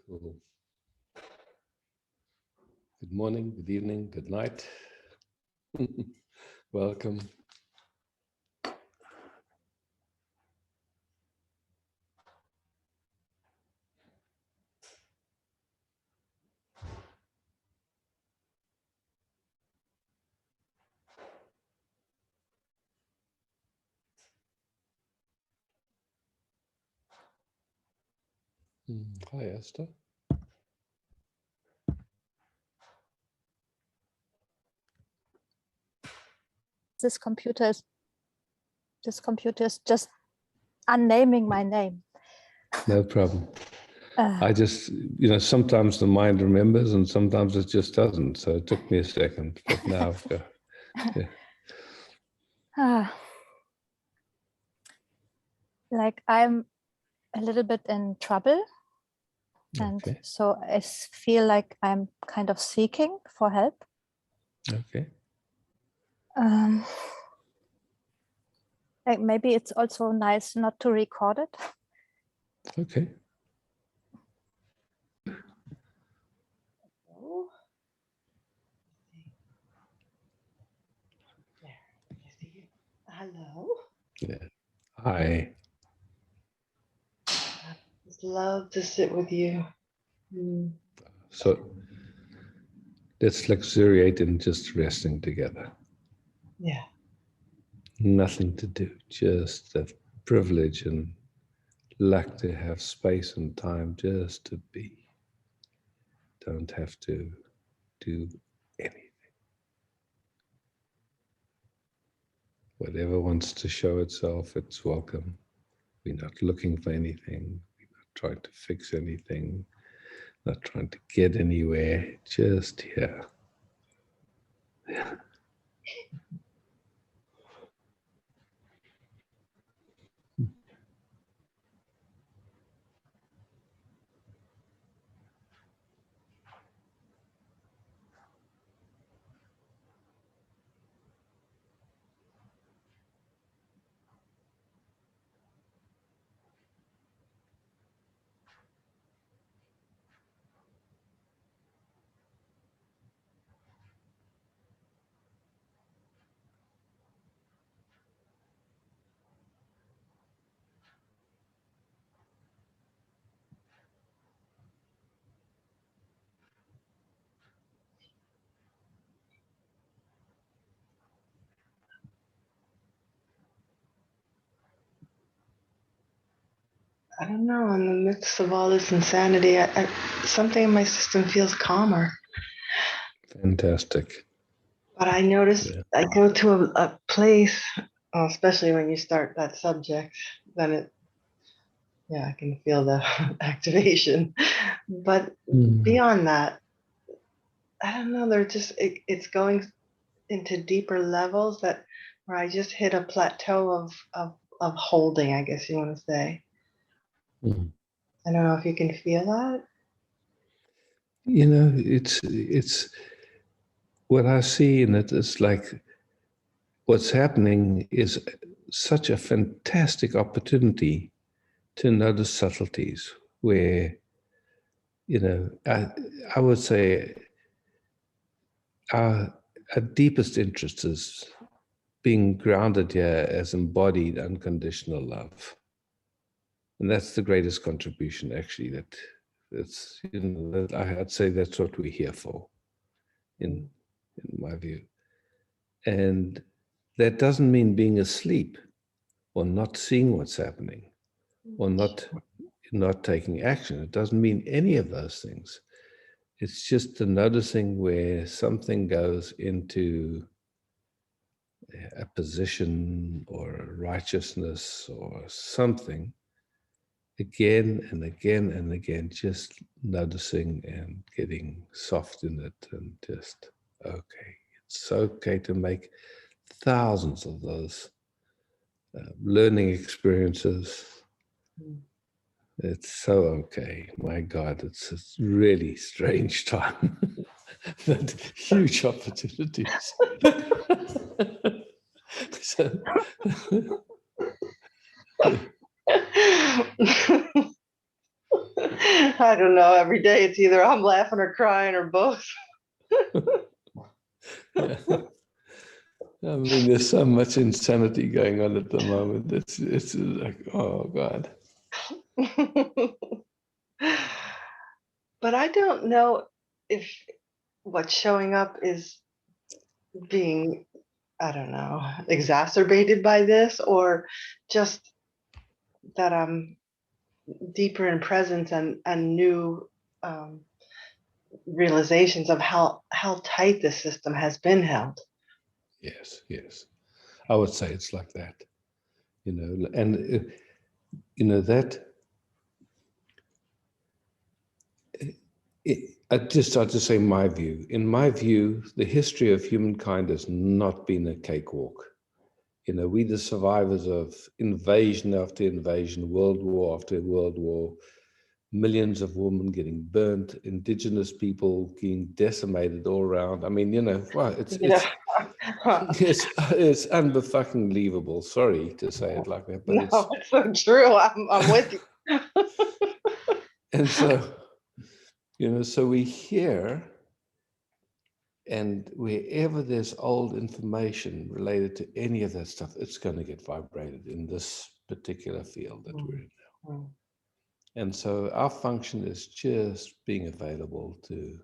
Cool. Good morning, good evening, good night. Welcome. Hi, Esther. This computer is just unnaming my name. No problem. I just, sometimes the mind remembers and sometimes it just doesn't. So it took me a second, but now, yeah. Like I'm a little bit in trouble. And Okay. so I feel like I'm kind of seeking for help. Okay. Like maybe it's also nice not to record it. Okay. Hello. Yeah. Hi. I just love to sit with you. So let's luxuriate in just resting together. Yeah. Nothing to do, just a privilege and luck to have space and time just to be. Don't have to do anything. Whatever wants to show itself, it's welcome. We're not looking for anything. We're not trying to fix anything. Not trying to get anywhere. Just here. Yeah. I don't know. In the midst of all this insanity, something in my system feels calmer. Fantastic. But I notice I go to a place, especially when you start that subject, then I can feel the activation. But beyond that, I don't know. It's going into deeper levels where I just hit a plateau of holding, I guess you want to say. I don't know if you can feel that. It's what I see in it is like what's happening is such a fantastic opportunity to notice subtleties where, I would say our deepest interest is being grounded here as embodied unconditional love. And that's the greatest contribution, actually, I'd say that's what we're here for, in my view. And that doesn't mean being asleep or not seeing what's happening or not taking action. It doesn't mean any of those things. It's just the noticing where something goes into a position or a righteousness or something again and again and again, just noticing and getting soft in it and just, okay, it's okay to make thousands of those learning experiences. It's so okay. My God, it's a really strange time, but huge opportunities. So, I don't know. Every day it's either I'm laughing or crying or both. Yeah. I mean, there's so much insanity going on at the moment. It's like, oh God. But I don't know if what's showing up is being, I don't know, exacerbated by this, or just that I'm deeper in presence and new realizations of how tight the system has been held. Yes, yes. I would say it's like that, and that I'll just say my view. In my view, the history of humankind has not been a cakewalk. We the survivors of invasion after invasion, world war after world war, millions of women getting burnt, indigenous people being decimated all around. I mean, wow, it's it's unfucking-believable. Sorry to say it like that, but no, it's so true. I'm with you. And so, so we hear, and wherever there's old information related to any of that stuff, it's going to get vibrated in this particular field that we're in now. And so our function is just being available to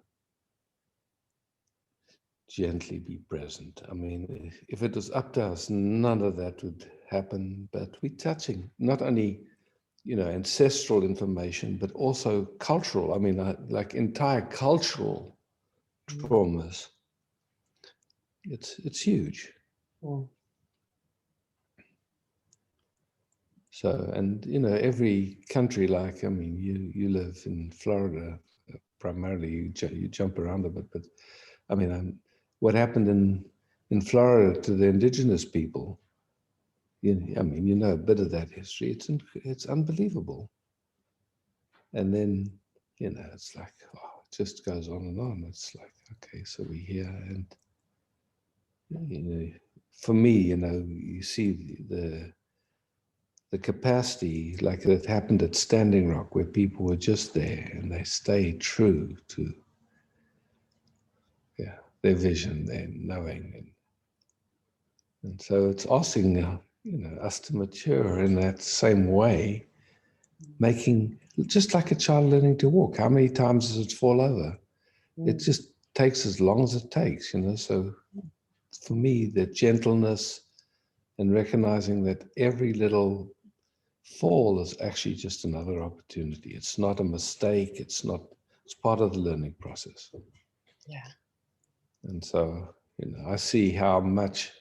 gently be present. I mean, if it was up to us, none of that would happen, but we're touching not only, ancestral information, but also cultural. I mean, like entire cultural traumas. It's huge. So, and every country, like, I mean, you live in Florida, primarily you jump around a bit, but I mean, what happened in Florida to the indigenous people, I mean, a bit of that history. It's unbelievable. And then, it's like, oh, it just goes on and on. It's like, okay, so we're here, and for me, you see the capacity, like it happened at Standing Rock, where people were just there and they stayed true to their vision, their knowing, and so it's asking us to mature in that same way, making just like a child learning to walk. How many times does it fall over? It just takes as long as it takes, So for me, the gentleness and recognizing that every little fall is actually just another opportunity. It's not a mistake. It's part of the learning process. Yeah. And so, I see how much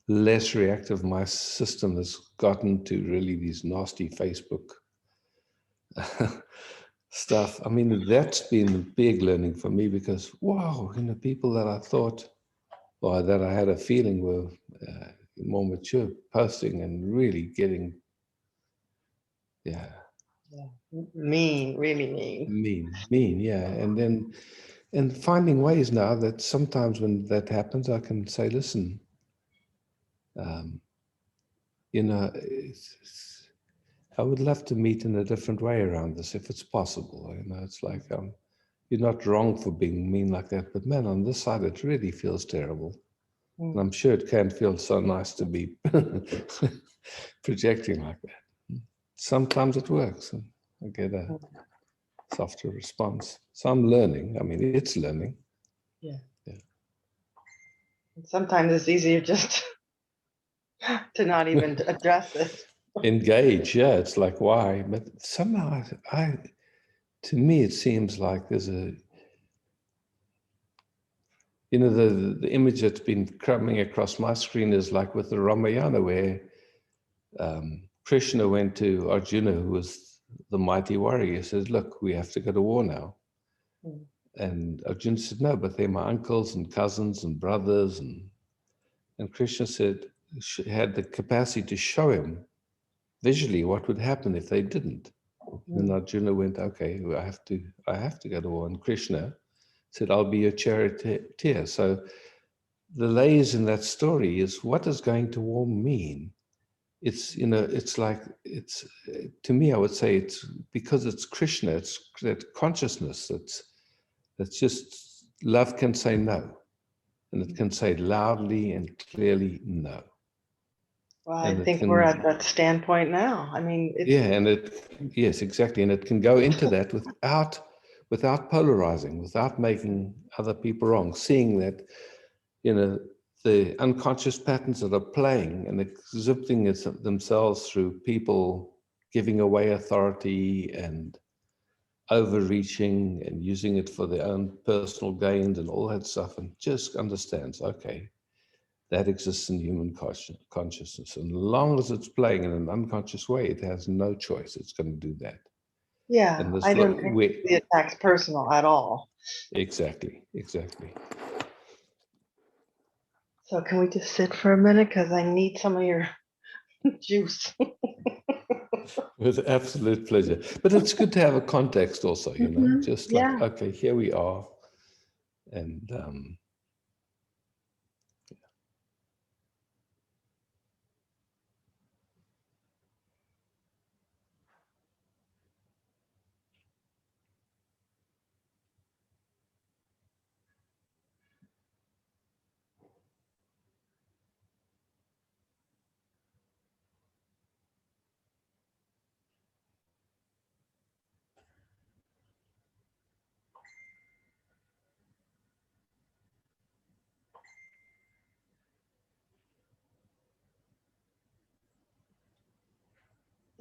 less reactive my system has gotten to really these nasty Facebook stuff. I mean, that's been a big learning for me, because, wow, people that I thought, or that I had a feeling were more mature, posting and really getting, mean, really mean, yeah. And finding ways now that sometimes when that happens, I can say, listen, I would love to meet in a different way around this if it's possible. It's like, you're not wrong for being mean like that, but man, on this side, it really feels terrible. And I'm sure it can feel so nice to be projecting like that. Sometimes it works, and I get a softer response. So I'm learning. I mean, it's learning. Yeah. Sometimes it's easier just to not even address it. Engage, yeah. It's like, why? But somehow, to me, it seems like there's the image that's been coming across my screen is like with the Ramayana, where Krishna went to Arjuna, who was the mighty warrior. He says, look, we have to go to war now. And Arjuna said, no, but they're my uncles and cousins and brothers. And Krishna said, had the capacity to show him visually what would happen if they didn't. And Arjuna went, okay, well, I have to go to war. And Krishna said, I'll be your charioteer. So the layers in that story is, what does going to war mean it's, you know, it's like, it's, to me, I would say it's because it's Krishna, it's that consciousness that's just, love can say no. And it can say loudly and clearly no. Well, And I it think can, we're at that standpoint now. I mean, it's, yeah, and yes, exactly. And it can go into that without polarizing, without making other people wrong, seeing that, you know, the unconscious patterns that are playing and exhibiting themselves through people giving away authority and overreaching and using it for their own personal gains and all that stuff, and just understands, okay, that exists in human consciousness. And as long as it's playing in an unconscious way, it has no choice. It's going to do that. yeah, And this I don't think the attack's personal at all. exactly. So can we just sit for a minute? Because I need some of your juice. With absolute pleasure. But it's good to have a context also, you know, just like, Yeah. okay, here we are. And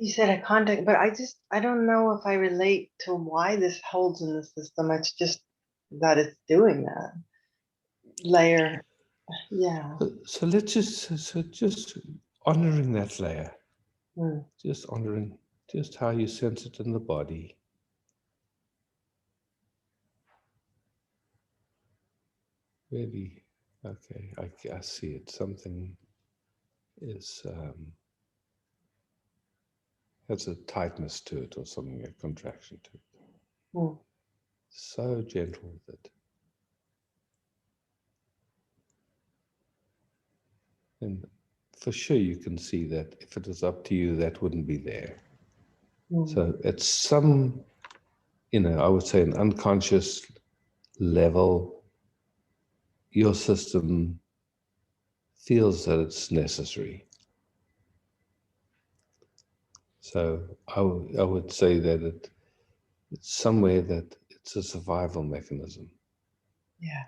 You said a contact, but I don't know if I relate to why this holds in the system. It's just that it's doing that layer. Yeah. so let's just honoring that layer, Mm. just honoring just how you sense it in the body. Really, okay, I see it. Something is has a tightness to it or something, a contraction to it. Mm. So gentle with it. And for sure you can see that if it was up to you, that wouldn't be there. Mm. So at some, you know, I would say an unconscious level, your system feels that it's necessary. So I would say that it's somewhere that it's a survival mechanism. Yeah.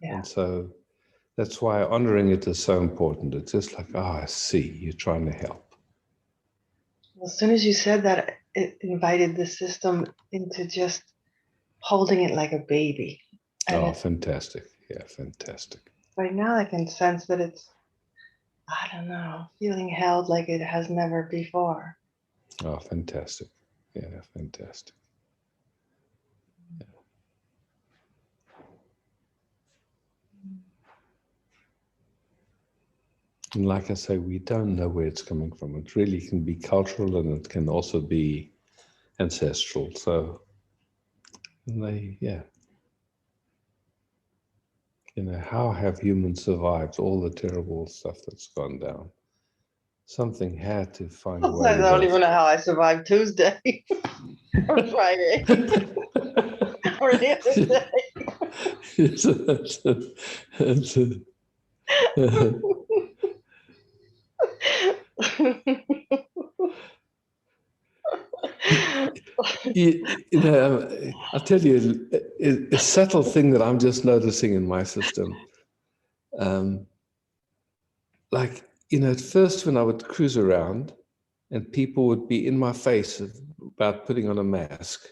Yeah. And so that's why honoring it is so important. It's just like, I see, you're trying to help. Well, as soon as you said that, it invited the system into just holding it like a baby. And Fantastic. Yeah, fantastic. right now I can sense that it's, I don't know, feeling held like it has never before. Oh, fantastic. Yeah, fantastic. Yeah. And like I say, we don't know where it's coming from. It really can be cultural and it can also be ancestral. So, yeah. You know, how have humans survived all the terrible stuff that's gone down? Something had to find a way. I don't even know how I survived Tuesday or Friday or any other day. You know, I'll tell you a subtle thing that I'm just noticing in my system. Like, you know, at first when I would cruise around and people would be in my face about putting on a mask,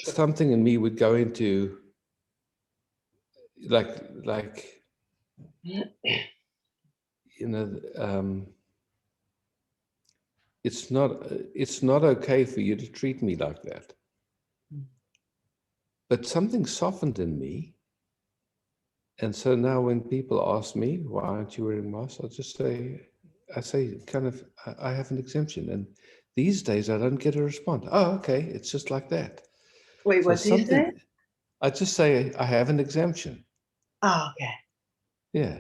something in me would go into like you know, it's not okay for you to treat me like that. But something softened in me. And so now when people ask me, why aren't you wearing masks? I say kind of, I have an exemption. And these days I don't get a response. Oh, okay. It's just like that. Wait, So what do you say? I just say I have an exemption. Oh, okay. Yeah.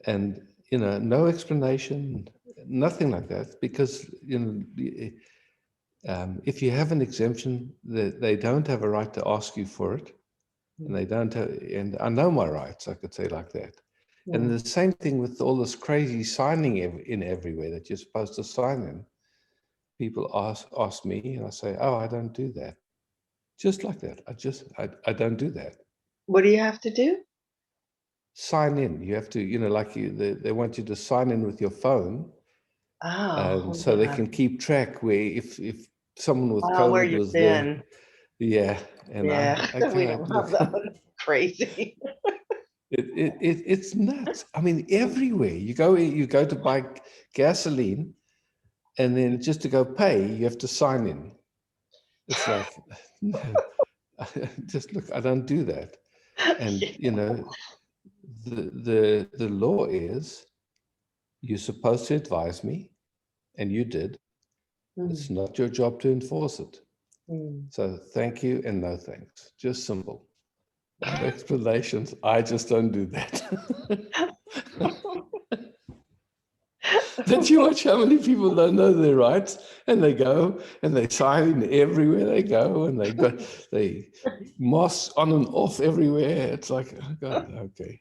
And, no explanation, nothing like that, because, if you have an exemption, they don't have a right to ask you for it. And they don't have, and I know my rights, I could say like that. And the same thing with all this crazy signing in everywhere that you're supposed to sign in. People ask me, and I say, oh, I don't do that. Just like that. I don't do that. What do you have to do? Sign in. You have to, like they want you to sign in with your phone. Oh, So they can keep track where if someone with where COVID you've was been. there. Yeah. And Yeah, we don't have that. Crazy. It's nuts. I mean, everywhere you go to buy gasoline, and then just to go pay, you have to sign in. It's like, no, just look, I don't do that. And the law is you're supposed to advise me, and you did. It's not your job to enforce it. So thank you and no thanks. Just simple. No explanations. I just don't do that. Did you watch how many people don't know their rights, and they go and they sign everywhere they go, and they mosques on and off everywhere. It's like, oh God, okay.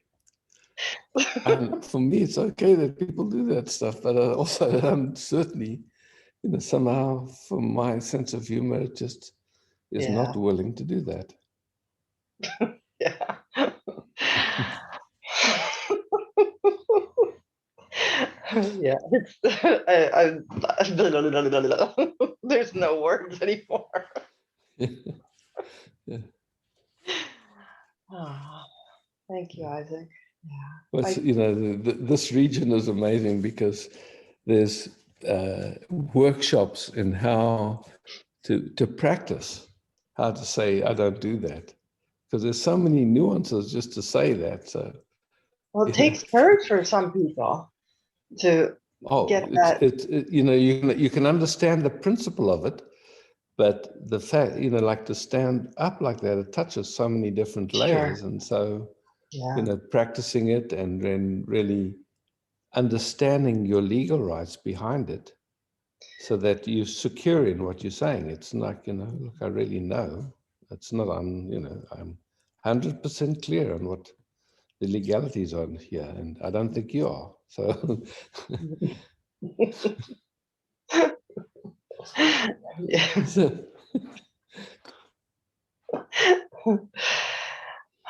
And for me, it's okay that people do that stuff, but also I'm certainly, somehow, for my sense of humor, it just is not willing to do that. Yeah. Yeah, there's no words anymore. Yeah. Oh, thank you, Isaac. Yeah. Well, this region is amazing because there's workshops in how to practice how to say I don't do that, because there's so many nuances just to say that. So, Well, it takes courage for some people to get that. You can understand the principle of it, but the fact, like to stand up like that, it touches so many different layers, and so practicing it and then really understanding your legal rights behind it, so that you're secure in what you're saying. It's like, look, I really know. It's not I'm 100% clear on what the legalities are here, and I don't think you are. So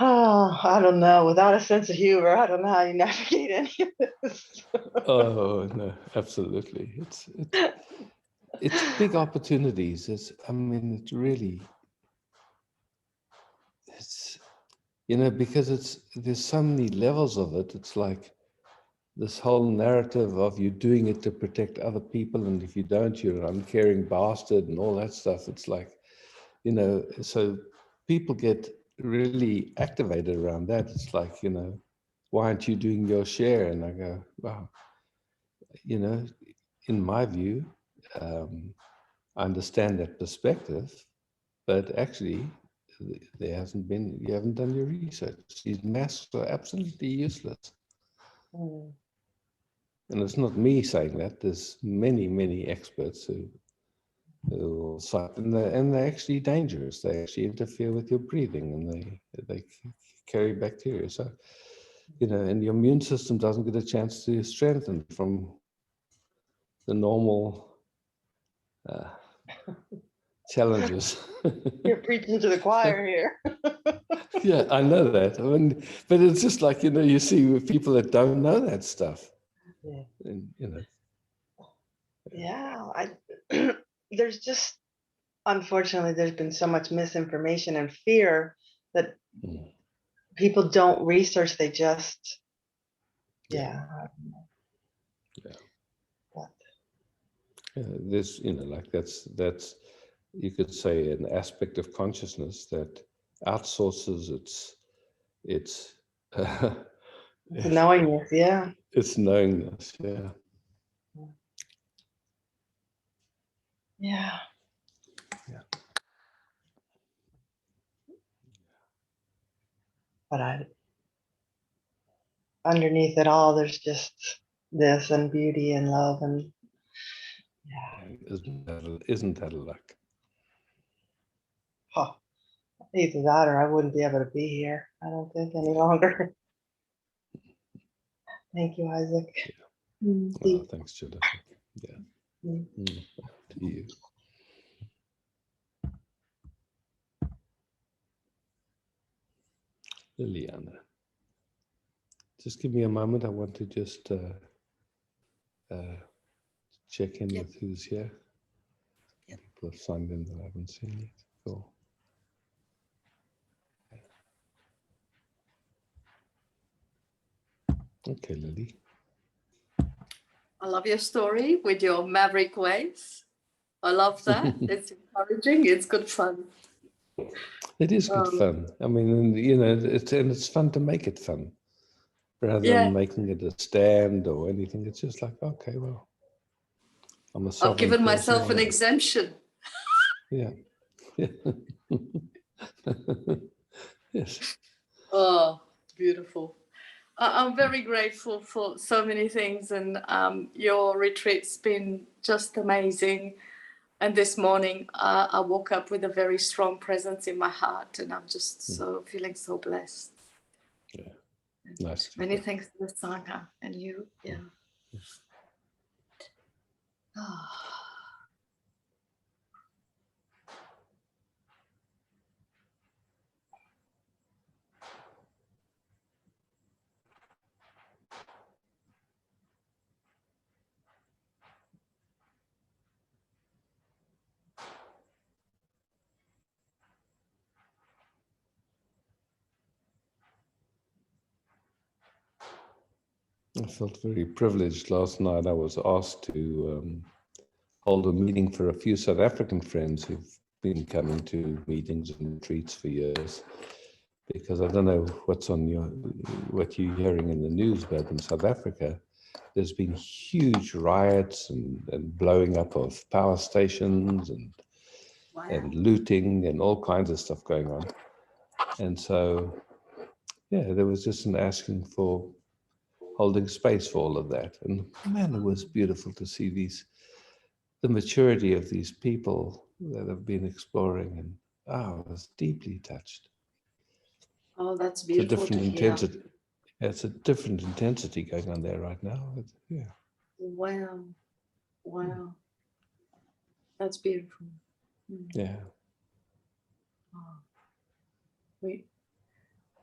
Oh, I don't know. Without a sense of humor, I don't know how you navigate any of this. Oh no, absolutely. It's big opportunities. It's really, it's because there's so many levels of it. It's like this whole narrative of you doing it to protect other people, and if you don't, you're an uncaring bastard and all that stuff. It's like, so people get really activated around that. It's like, why aren't you doing your share? And I go, wow, in my view, I understand that perspective, but actually you haven't done your research. These masks are absolutely useless. And it's not me saying that. There's many, many experts who cite, and they're actually dangerous. They actually interfere with your breathing, and they carry bacteria. So, and your immune system doesn't get a chance to strengthen from the normal challenges. You're preaching to the choir here. Yeah, I know that. But it's just like, you see people that don't know that stuff. Yeah. And, Yeah, there's just, unfortunately, there's been so much misinformation and fear that people don't research. They just, there's, like that's you could say an aspect of consciousness that outsources its knowingness. Yeah. its knowingness. Yeah. Yeah. Yeah. But underneath it all, there's just this and beauty and love and Isn't that a luck? huh, either that or I wouldn't be able to be here. I don't think any longer. Thank you, Isaac. Well, thanks, Jennifer. Yeah. Mm. To you. Liliana. Just give me a moment. I want to just check in with who's here. People have signed in that I haven't seen yet. Cool. Okay, Lily. I love your story with your maverick ways. I love that. It's encouraging. It's good fun. It is good fun. I mean, you know, it's fun to make it fun, rather Yeah. than making it a stand or anything. It's just like, okay, well, I'm a I've sovereign given person, myself an yeah. exemption. Yeah. Yes. Oh, beautiful. I'm very grateful for so many things, and your retreat's been just amazing. And this morning, I woke up with a very strong presence in my heart, and I'm just feeling so blessed. Yeah. Nice. Many thanks to the Sangha and you. Yeah. I felt very privileged last night. I was asked to hold a meeting for a few South African friends who've been coming to meetings and retreats for years. Because I don't know what you're hearing in the news, but in South Africa, there's been huge riots and blowing up of power stations and looting and all kinds of stuff going on. And so, yeah, there was just an asking for holding space for all of that. And man, it was beautiful to see the maturity of these people that have been exploring. And I was deeply touched. Oh, that's It's a beautiful different to hear. intensity. It's a different intensity going on there right now. Yeah. Wow. Wow. That's beautiful. Yeah. Oh. We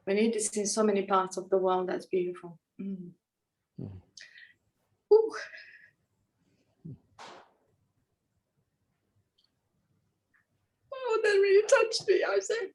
need this in so many parts of the world. That's beautiful. Ooh. Oh, that really touched me, Isaac.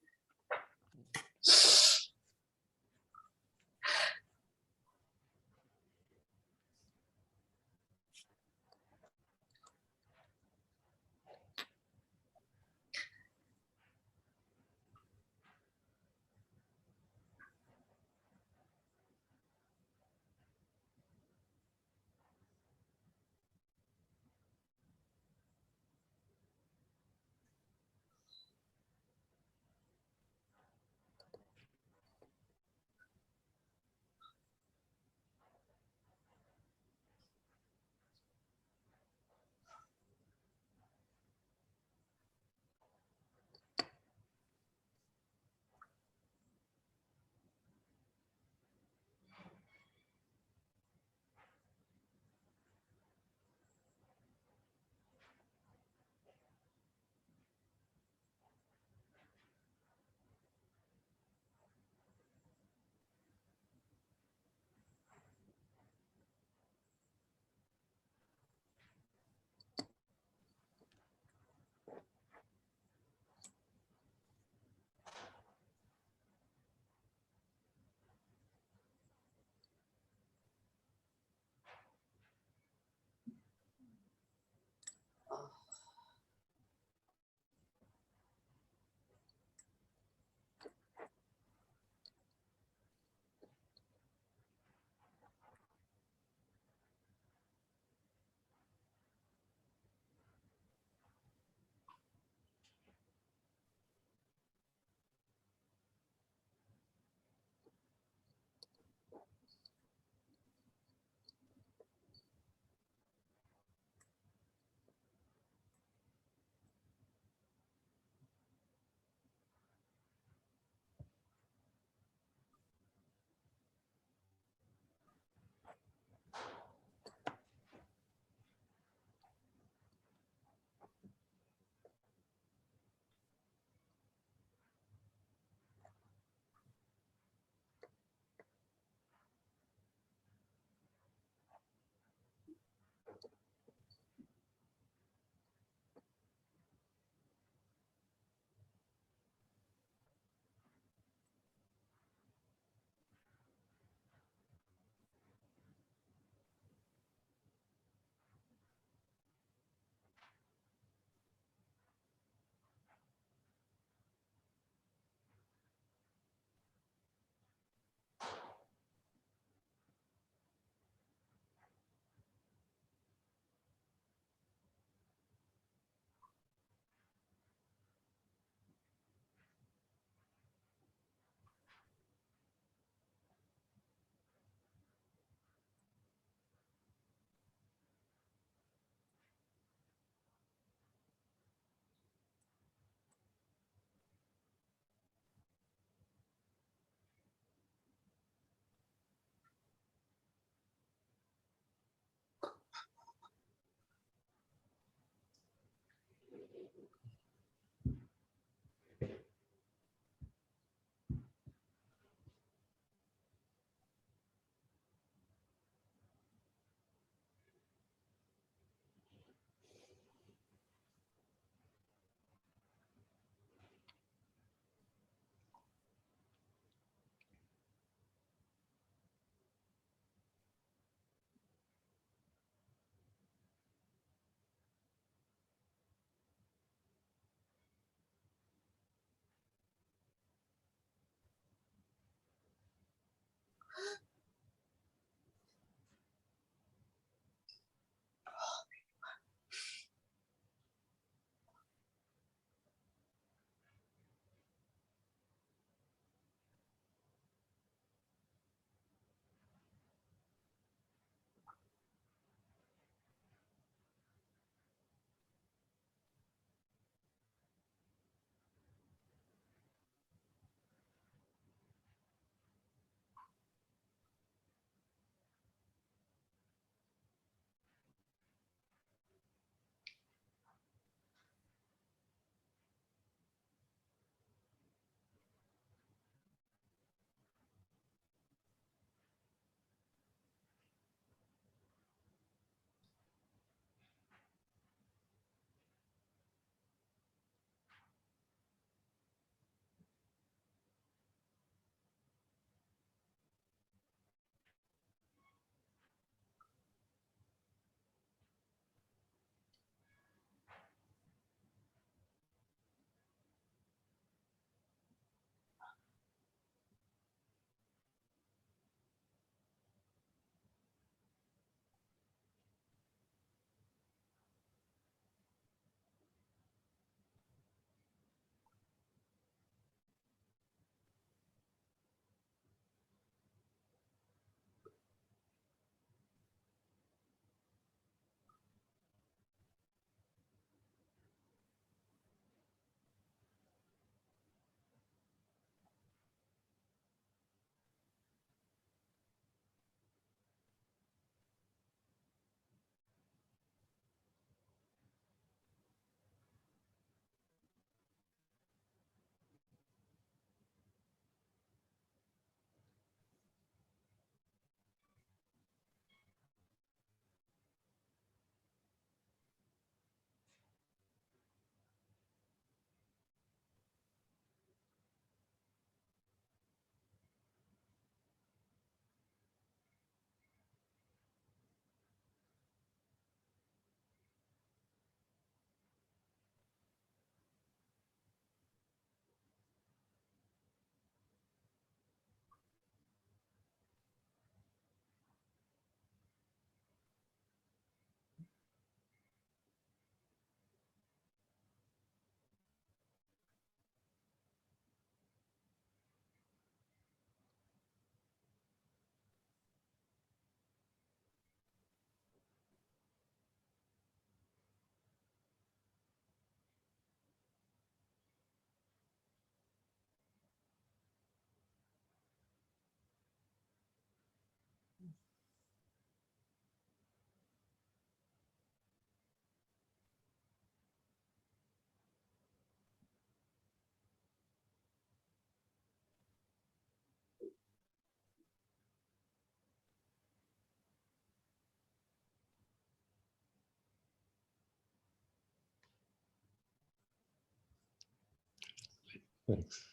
Thanks.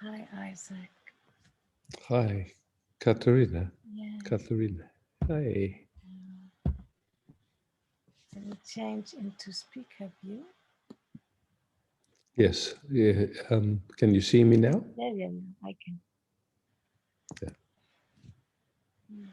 Hi, Isaac. Hi, Katharina. Yeah. Katharina. Hi. Can you change into speaker view? Yes. Yeah, can you see me now? Yeah, I can. Yeah. Mm.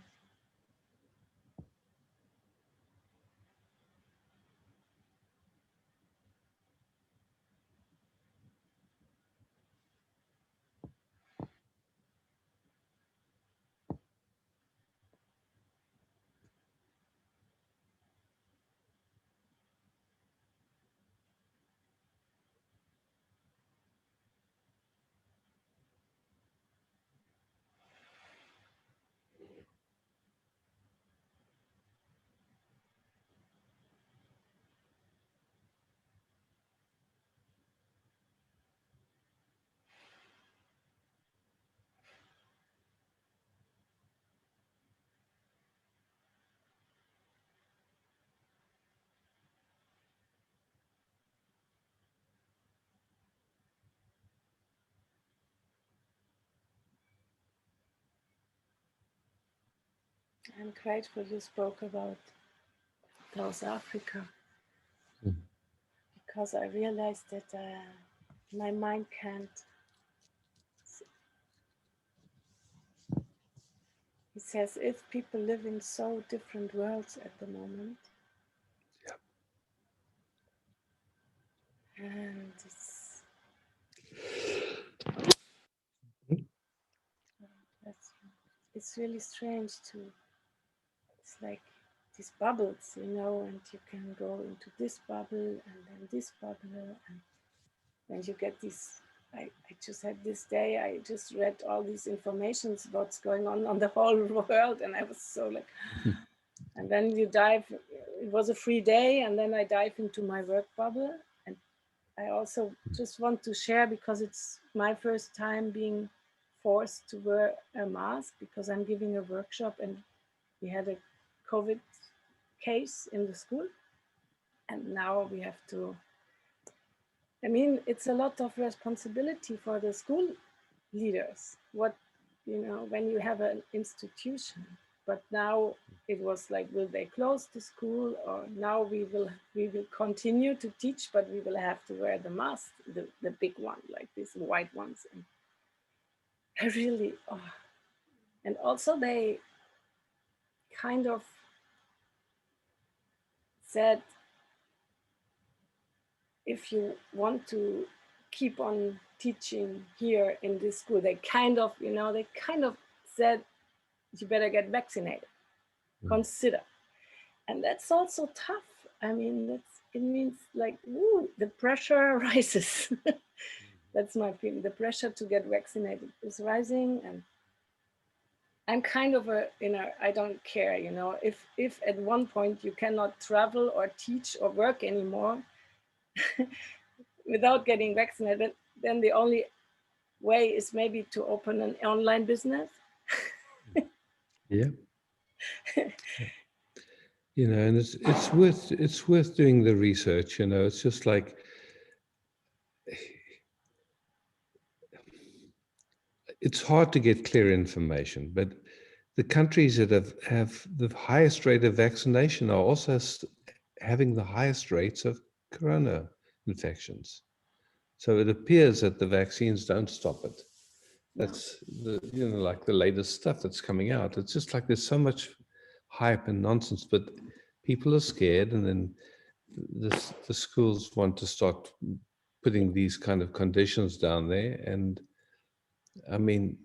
I'm grateful you spoke about South Africa Mm. because I realized that my mind can't. It says if people live in so different worlds at the moment. Yeah. And it's really strange to, it's like these bubbles, you know, and you can go into this bubble and then this bubble, and then you get these. I just had this day, I just read all these informations about what's going on the whole world, and I was so like, and then you dive, it was a free day, and then I dive into my work bubble. And I also just want to share, because it's my first time being forced to wear a mask because I'm giving a workshop and we had a COVID case in the school. And now we have to, I mean, it's a lot of responsibility for the school leaders. What, you know, when you have an institution, but now it was like, will they close the school, or now we will continue to teach, but we will have to wear the mask, the big one, like these white ones. And I really, oh. And also they kind of said, if you want to keep on teaching here in this school, they kind of, you know, they kind of said, you better get vaccinated, consider. And that's also tough. I mean, it means like, ooh, the pressure rises. That's my feeling. The pressure to get vaccinated is rising. And I'm kind of a, you know, I don't care, you know, if at one point you cannot travel or teach or work anymore without getting vaccinated, then the only way is maybe to open an online business. Yeah. You know, and it's worth doing the research. You know, it's just like it's hard to get clear information, but the countries that have the highest rate of vaccination are also having the highest rates of corona infections. So it appears that the vaccines don't stop it. That's the, you know, like the latest stuff that's coming out. It's just like there's so much hype and nonsense, but people are scared, and then the schools want to start putting these kind of conditions down there. And I mean,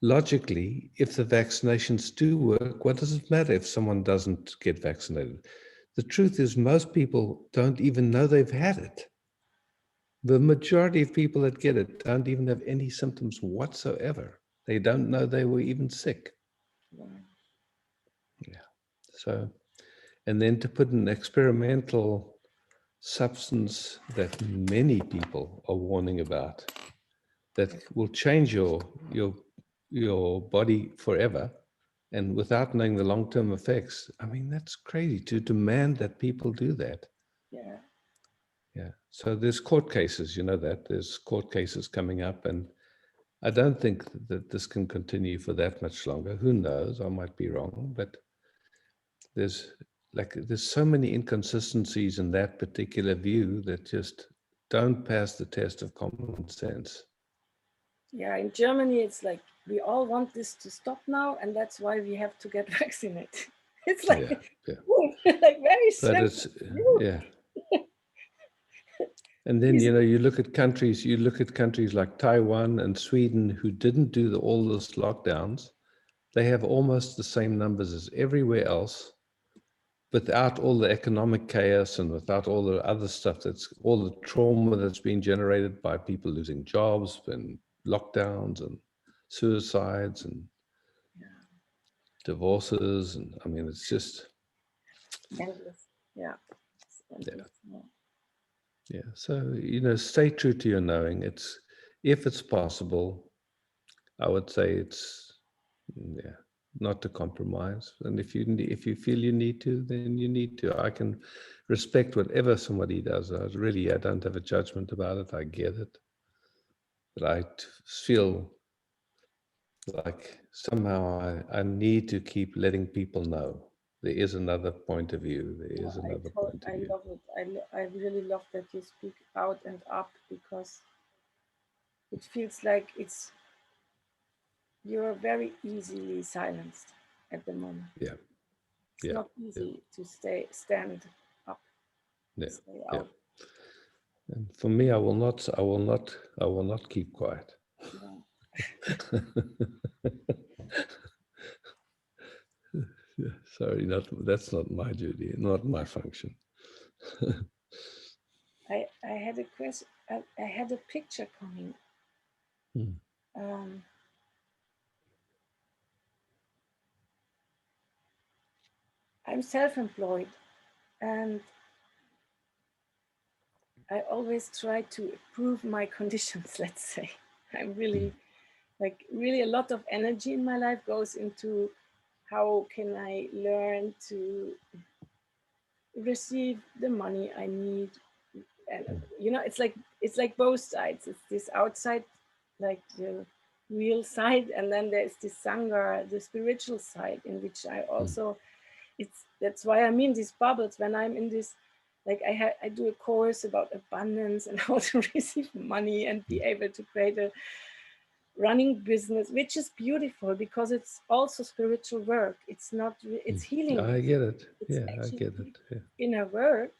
logically, if the vaccinations do work, what does it matter if someone doesn't get vaccinated? The truth is, most people don't even know they've had it. The majority of people that get it don't even have any symptoms whatsoever. They don't know they were even sick. Yeah. So, and then to put an experimental substance that many people are warning about, that will change your body forever, and without knowing the long-term effects. I mean, that's crazy to demand that people do that. Yeah. Yeah. So there's court cases, you know, that there's court cases coming up, and I don't think that this can continue for that much longer. Who knows? I might be wrong, but there's so many inconsistencies in that particular view that just don't pass the test of common sense. Yeah, in Germany, it's like we all want this to stop now, and that's why we have to get vaccinated. It's like, Yeah. like very But simple. it's, yeah. And then, you know, you look at countries like Taiwan and Sweden who didn't do all those lockdowns. They have almost the same numbers as everywhere else, without all the economic chaos and without all the other stuff, that's all the trauma that's been generated by people losing jobs and lockdowns and suicides and divorces. And I mean, it's just Endless. Yeah. It's endless. yeah. So, you know, stay true to your knowing. If it's possible, I would say it's, yeah, not to compromise. And if you feel you need to, then you need to. I can respect whatever somebody does. I don't have a judgment about it. I get it. But I feel like somehow I need to keep letting people know there is another point of view. There is another point of I view. love it. I really love that you speak out and up, because it feels like you're very easily silenced at the moment. Yeah. It's Yeah. not easy to stand up, Yeah. stay Yeah. out. And for me, I will not keep quiet. Yeah. Yeah, sorry, that's not my duty, not my function. I had a question. I had a picture coming. Hmm. I'm self-employed, and I always try to improve my conditions. Let's say I'm really really a lot of energy in my life goes into how can I learn to receive the money I need. And it's like both sides. It's this outside, like the real side, and then there's this sangha, the spiritual side, in which I also that's why I'm in these bubbles. When I'm in this, like I do a course about abundance and how to receive money and be able to create a running business, which is beautiful because it's also spiritual work. It's not, it's healing. I get it. It's Yeah, I actually get it. Yeah. inner work.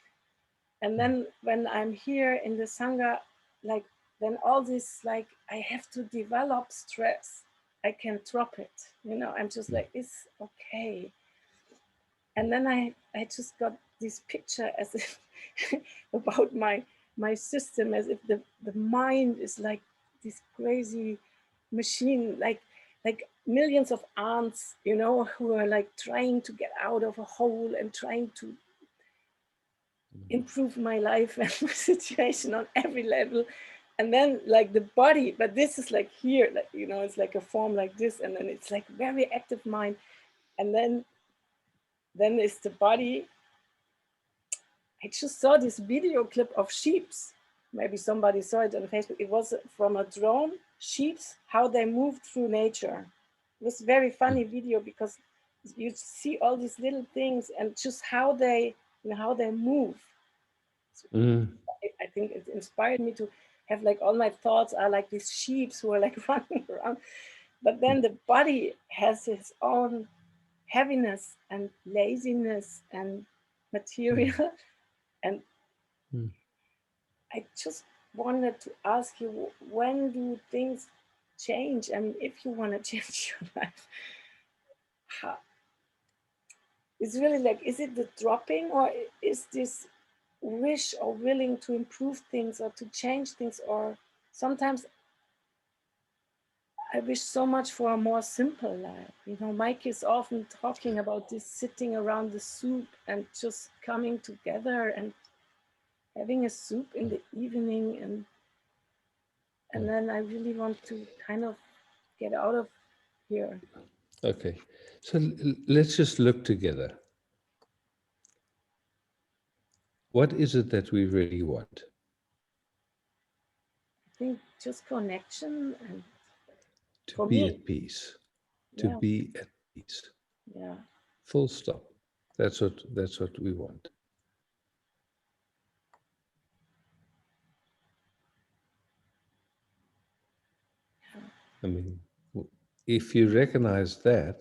And then when I'm here in the Sangha, like then all this, like I have to develop stress. I can drop it. I'm just like, it's okay. And then I just got this picture as if about my system, as if the mind is like this crazy machine, like millions of ants, who are like trying to get out of a hole and trying to improve my life and my situation on every level. And then like the body, but this is like here, like, it's like a form like this, and then it's like very active mind. And then it's the body. I just saw this video clip of sheeps. Maybe somebody saw it on Facebook. It was from a drone, sheeps, how they moved through nature. It was a very funny video because you see all these little things and just how they move. I think it inspired me to have like all my thoughts are like these sheeps who are like running around. But then the body has its own heaviness and laziness and material. And I just wanted to ask you, when do things change? I mean, if you want to change your life, how? It's really like, is it the dropping, or is this wish or willing to improve things or to change things? Or sometimes I wish so much for a more simple life. Mike is often talking about this sitting around the soup and just coming together and having a soup in the evening, and then I really want to kind of get out of here. Okay, so let's just look together. What is it that we really want? I think just connection and To be at peace. To be at peace. Yeah. Full stop. That's what we want. I mean, if you recognize that,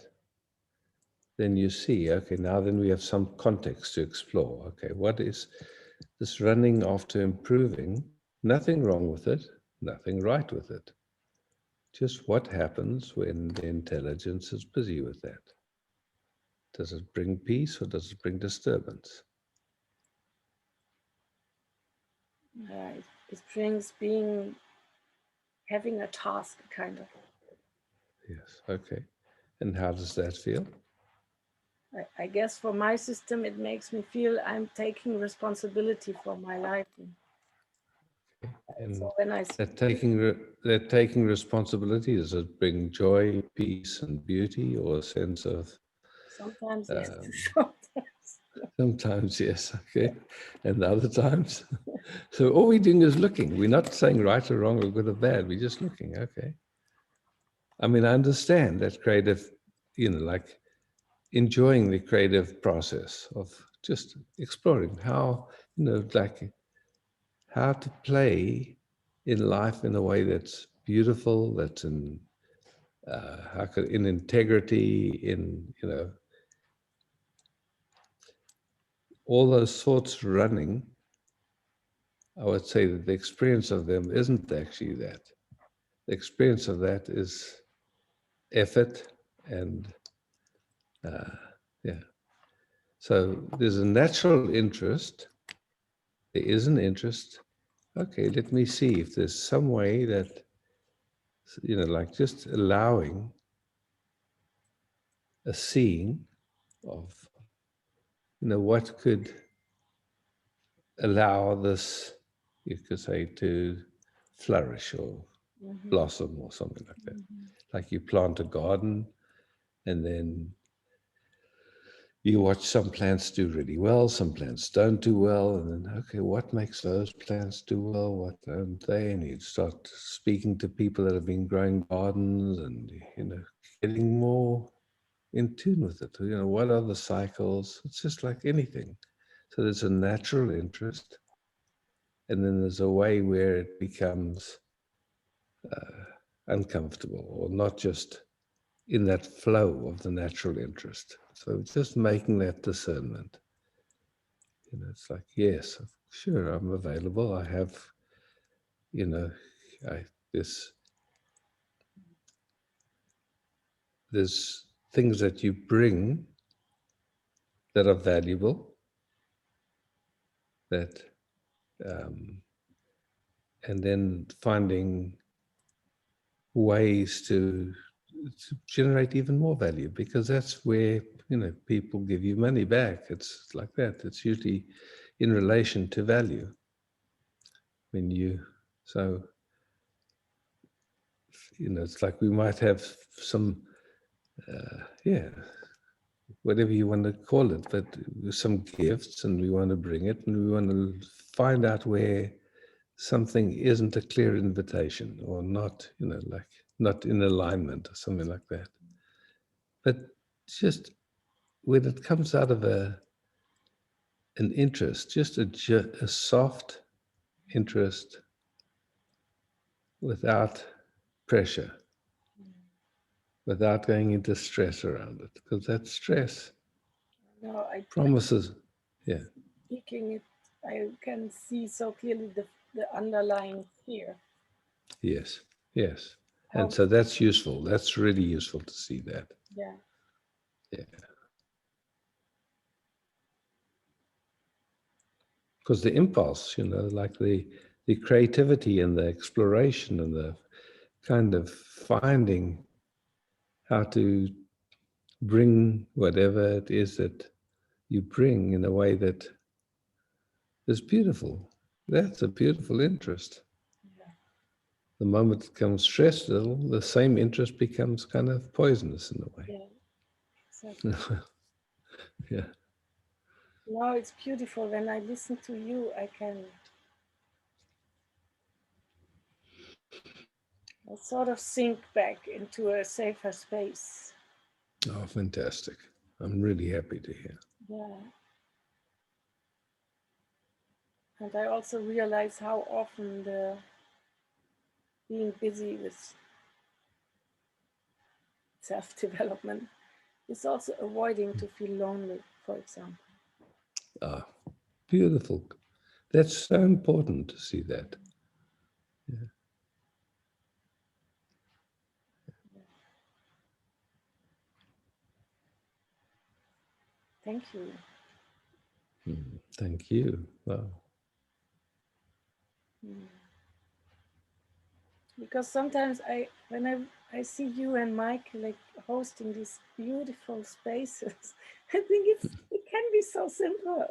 then you see, okay, now then we have some context to explore. Okay, what is this running after improving? Nothing wrong with it, nothing right with it. Just what happens when the intelligence is busy with that? Does it bring peace or does it bring disturbance? Right. It brings having a task, kind of. Yes, okay. And how does that feel? I guess for my system, it makes me feel I'm taking responsibility for my life. And so when I that taking responsibility, does it bring joy, peace, and beauty, or a sense of? Sometimes yes, Sometimes yes, okay, and other times. So all we're doing is looking. We're not saying right or wrong or good or bad. We're just looking. Okay. I mean, I understand that creative, like enjoying the creative process of just exploring how, like how to play in life in a way that's beautiful, that's in, in integrity, in, all those thoughts running. I would say that the experience of them isn't actually that. The experience of that is effort and, yeah. So there's a natural interest. There is an interest. Okay, let me see if there's some way that, like just allowing a seeing of, what could allow this, you could say, to flourish or blossom or something like that. Like you plant a garden and then you watch some plants do really well, some plants don't do well, and then, okay, what makes those plants do well, what don't they? And you start speaking to people that have been growing gardens and, getting more in tune with it. What are the cycles? It's just like anything. So there's a natural interest, and then there's a way where it becomes uncomfortable or not just in that flow of the natural interest. So just making that discernment. It's like, yes, sure, I'm available. I have, this, there's things that you bring that are valuable, that, and then finding ways to generate even more value, because that's where, people give you money back. It's like that. It's usually in relation to value. So, it's like we might have some, whatever you want to call it, but some gifts, and we want to bring it, and we want to find out where something isn't a clear invitation or not, like not in alignment or something like that. But just when it comes out of an interest, just a soft interest without pressure, without going into stress around it, because that stress No, promises, yeah. Speaking it, I can see so clearly the underlying fear. Yes, yes. And so that's useful. That's really useful to see that. Yeah. Yeah. Because the impulse, like the creativity and the exploration and the kind of finding how to bring whatever it is that you bring in a way that is beautiful. That's a beautiful interest. Yeah. The moment it becomes stressful, the same interest becomes kind of poisonous in a way. Yeah, exactly. Yeah. No, it's beautiful. When I listen to you, I can sort of sink back into a safer space. Oh, fantastic. I'm really happy to hear. Yeah. And I also realize how often the being busy with self-development is also avoiding to feel lonely, for example. Ah, beautiful. That's so important to see that. Yeah. Thank you. Thank you. Wow. Because sometimes when I see you and Mike like hosting these beautiful spaces, I think it can be so simple.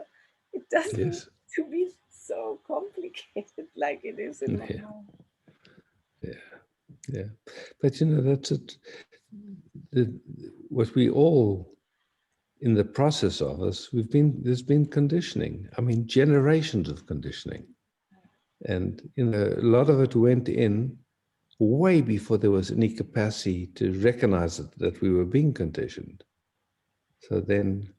It doesn't need to be so complicated like it is in my mind. Yeah. But that's it. What we all in the process of us, there's been conditioning. I mean, generations of conditioning. And, a lot of it went in way before there was any capacity to recognize that we were being conditioned. So then,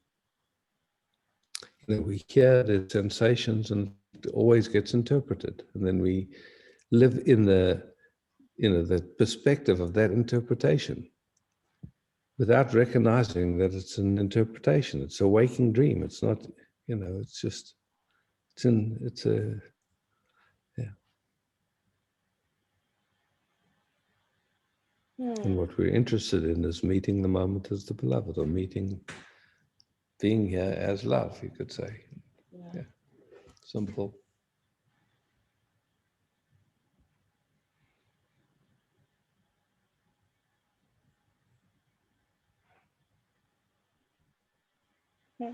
we hear the sensations and it always gets interpreted. And then we live in the perspective of that interpretation without recognizing that it's an interpretation. It's a waking dream. It's not, it's just, yeah. And what we're interested in is meeting the moment as the beloved, or being here as love, you could say. Yeah. Simple. Yeah.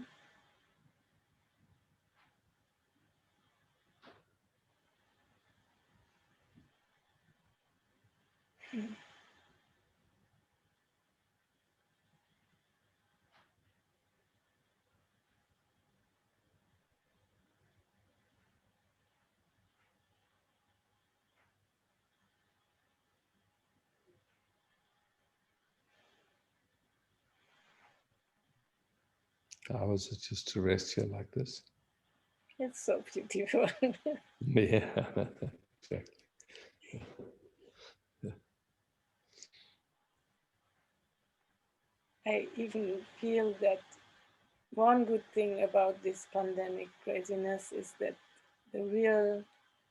How is it just to rest here like this? It's so beautiful. Yeah, exactly. Yeah. I even feel that one good thing about this pandemic craziness is that the real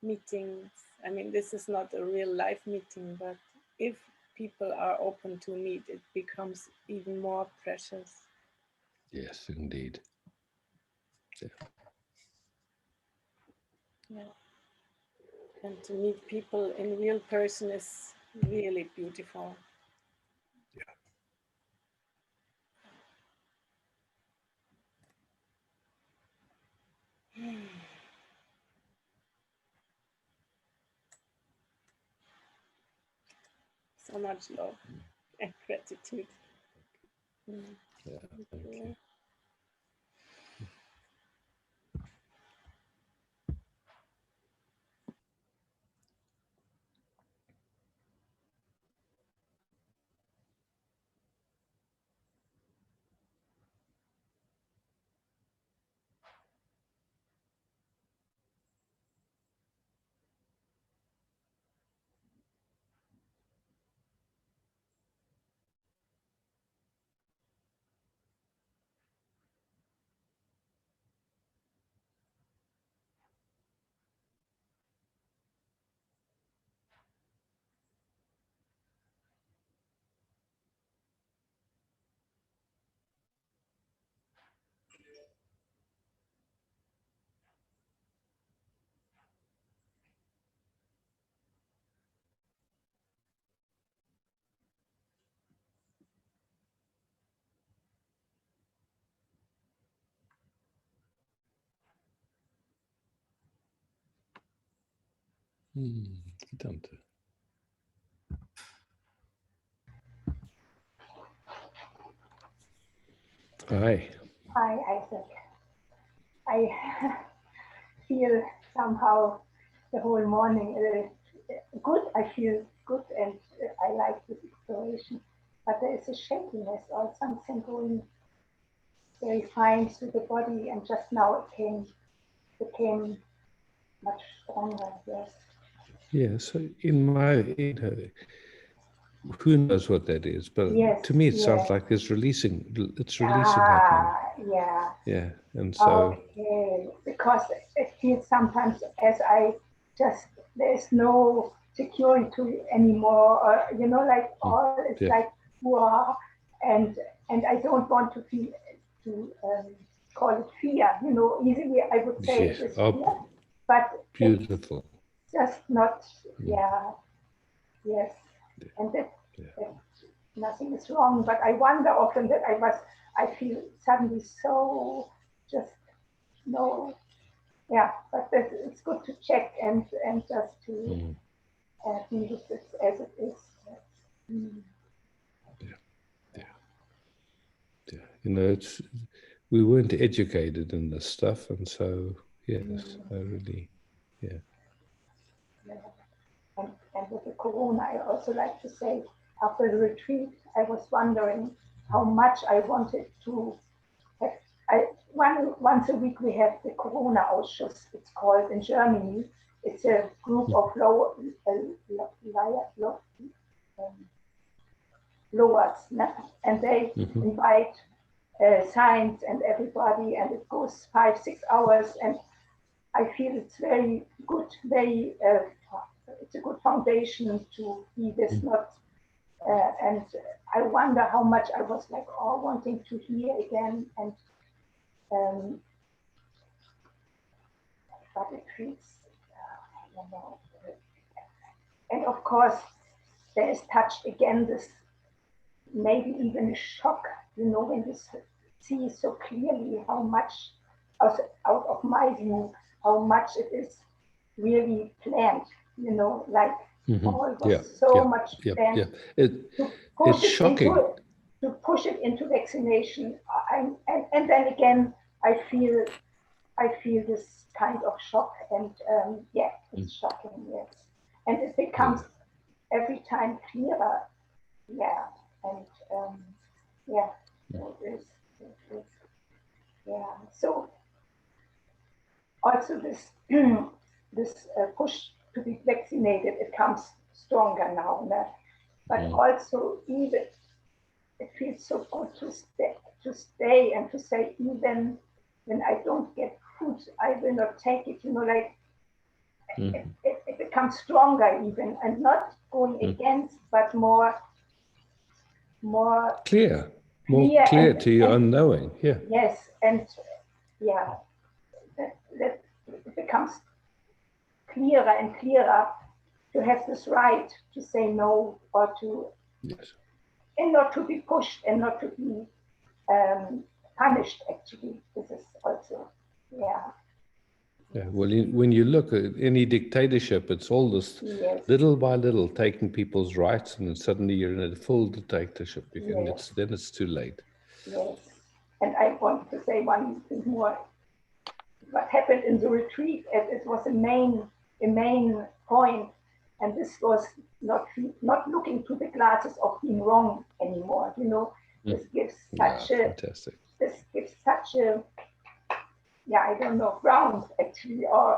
meetings, I mean, this is not a real life meeting, but if people are open to meet, it becomes even more precious. Yes, indeed. Yeah. Yeah. And to meet people in real person is really beautiful. So much love and gratitude. Yeah, thank you. Danke. Hi. Hi, Isaac. I feel somehow the whole morning good. I feel good and I like this exploration. But there is a shakiness or something going very fine through the body, and just now it became much stronger. Yes. Yeah, so who knows what that is, but Yes, to me it sounds yes. like it's releasing happening. Yeah. Yeah, and so Okay, because it feels sometimes as I just, there's no security anymore, or, like all it's yeah. like, wow, and I don't want to feel, to call it fear, easily I would say Yes. it is Oh, fear, but beautiful. it's just not, yes, and that nothing is wrong, but I wonder often that I feel suddenly so just no, but it's good to check and just to be with it as it is. Yeah. We weren't educated in this stuff, and so yes, I really, And with the Corona, I also like to say, after the retreat, I was wondering how much I wanted to have. Once a week we have the Corona Ausschuss, it's called in Germany. It's a group of lowers, and they invite science and everybody, and it goes 5-6 hours, and I feel it's very good, it's a good foundation to be this not, and I wonder how much I was like, oh, wanting to hear again, and but it feels, I don't know, and of course there is touched again this maybe even a shock, when you see so clearly how much out of my view, how much it is really planned, like all was so much planned It's shocking. to push it into vaccination. And then again, I feel this kind of shock, and it's shocking, yes. And it becomes every time clearer, and it is, so also this this push to be vaccinated, it comes stronger now, but also even it feels so good to stay and to say, even when I don't get food, I will not take it, like it becomes stronger even, and not going against, but more clear and, to your unknowing. Yes, and that it becomes clearer and clearer to have this right to say no, or to and not to be pushed and not to be punished. Actually, this is also Well, when you look at any dictatorship, it's all this little by little taking people's rights, and then suddenly you're in a full dictatorship again. Then it's too late. Yes, and I want to say one thing more. What happened in the retreat, it was a main point, and this was not looking to the glasses of being wrong anymore. This gives such fantastic. This gives such a I don't know, ground actually, or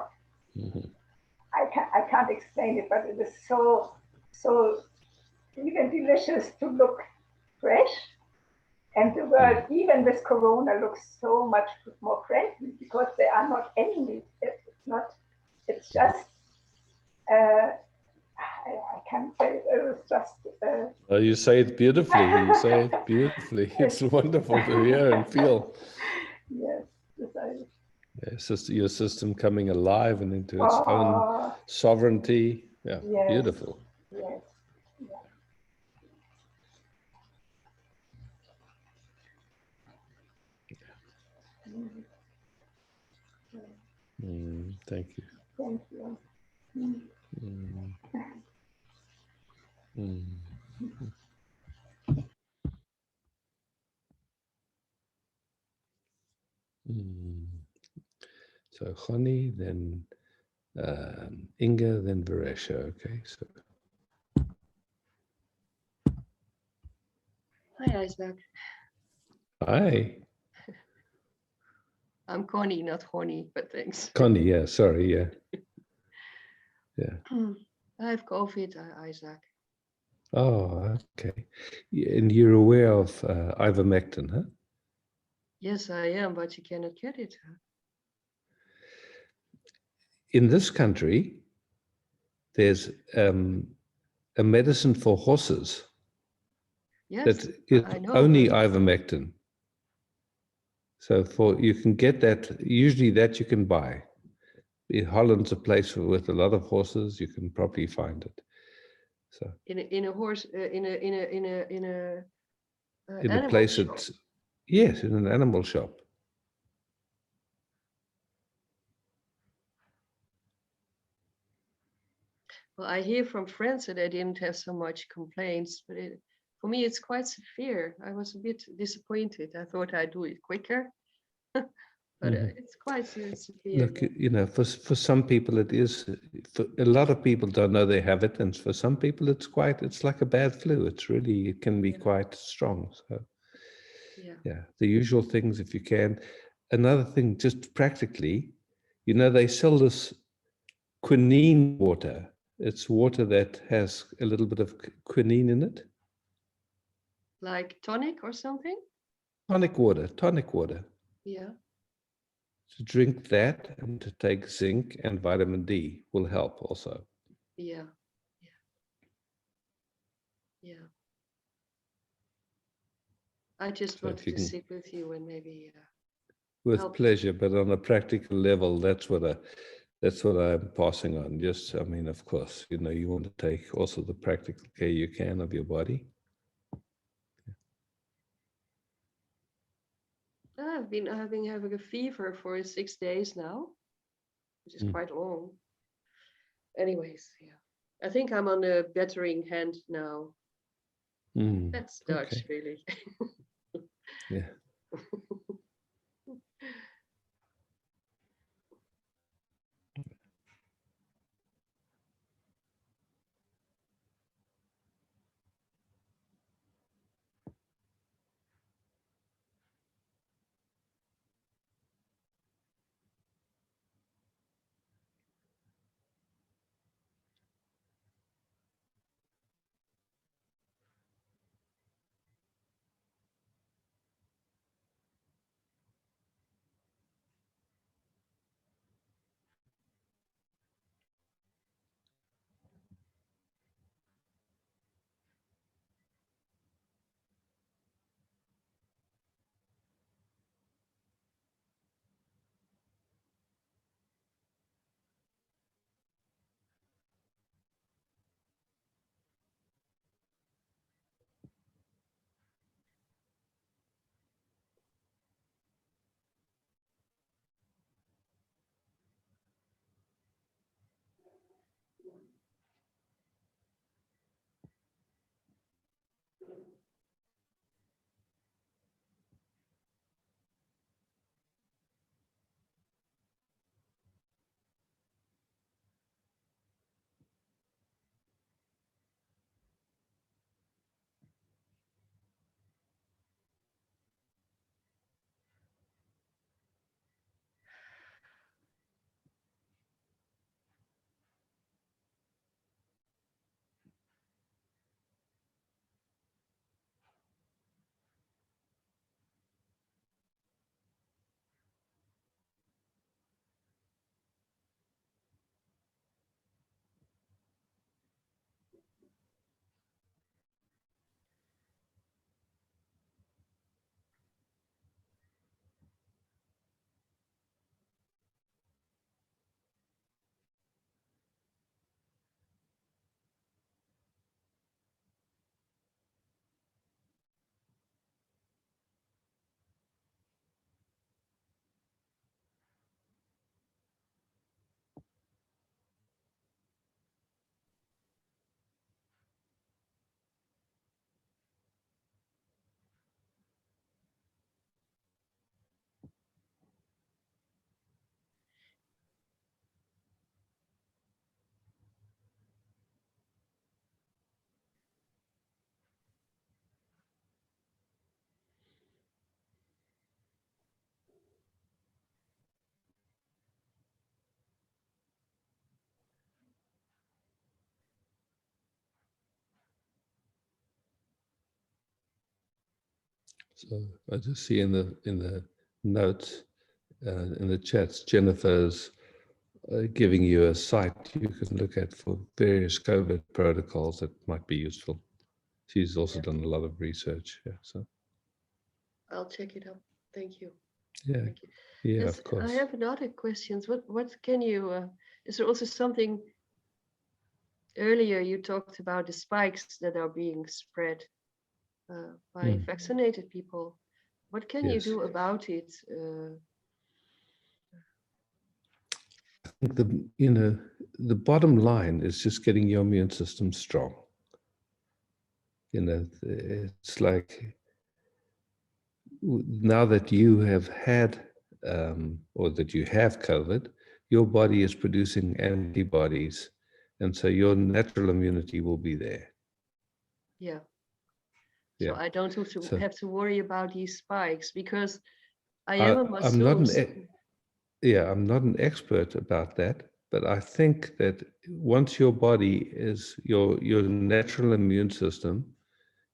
I can't explain it, but it is so even delicious to look fresh. And the world, even with Corona, looks so much more friendly, because there are not enemies. It's just, I can't say it, was just. You say it beautifully. It's wonderful to hear and feel. Yes. Your system coming alive and into its own sovereignty. Beautiful. Yes. Thank you. Thank you. So Connie, then Inga, then Varesha. Okay, so. Hi, Isaac. Hi. I'm Connie, not Honey, but thanks. Connie, sorry, I have COVID, Isaac. Oh, okay. And you're aware of ivermectin, huh? Yes, I am, but you cannot get it. In this country, there's a medicine for horses. Yes, that is only ivermectin. So you can get that, usually that you can buy. Holland's a place with a lot of horses, you can probably find it. So in a horse in a place shop. Yes, in an animal shop. Well, I hear from friends that they didn't have so much complaints, but for me it's quite severe. I was a bit disappointed. I thought I'd do it quicker. but Mhm. it's quite severe. Look, you know, for some people it is. For a lot of people don't know they have it, and for some people it's like a bad flu. It can be Yeah. quite strong. So Yeah. yeah, the usual things if you can. Another thing, just practically, you know, they sell this quinine water. It's water that has a little bit of quinine in it. Like tonic or something? Tonic water. Yeah. To drink that and to take zinc and vitamin D will help also. Yeah. Yeah. Yeah. I just So if wanted you to can, sit with you and maybe with help. pleasure, but on a practical level, that's what I'm passing on. Just, I mean, of course, you know, you want to take also the practical care you can of your body. I've been having a fever for 6 days now, which is Mm. quite long. Anyways, yeah. I think I'm on the bettering hand now. Mm. That's Dutch, Okay. really. Yeah. So I just see in the notes, in the chats, Jennifer's giving you a site you can look at for various COVID protocols that might be useful. She's also done a lot of research. Yeah. So I'll check it out. Thank you. yeah, Thank you. yeah, Yes, of course. I have another question. What can you, is there also something, earlier you talked about the spikes that are being spread by vaccinated people. What can you Yes. do about it? I think the bottom line is just getting your immune system strong. You know, it's like now that you have had or that you have COVID, your body is producing antibodies. And so your natural immunity will be there. Yeah. Yeah. So I don't have to worry about these spikes because I I- am a I'm not masseuse. I'm not an expert about that, but I think that once your body is, your natural immune system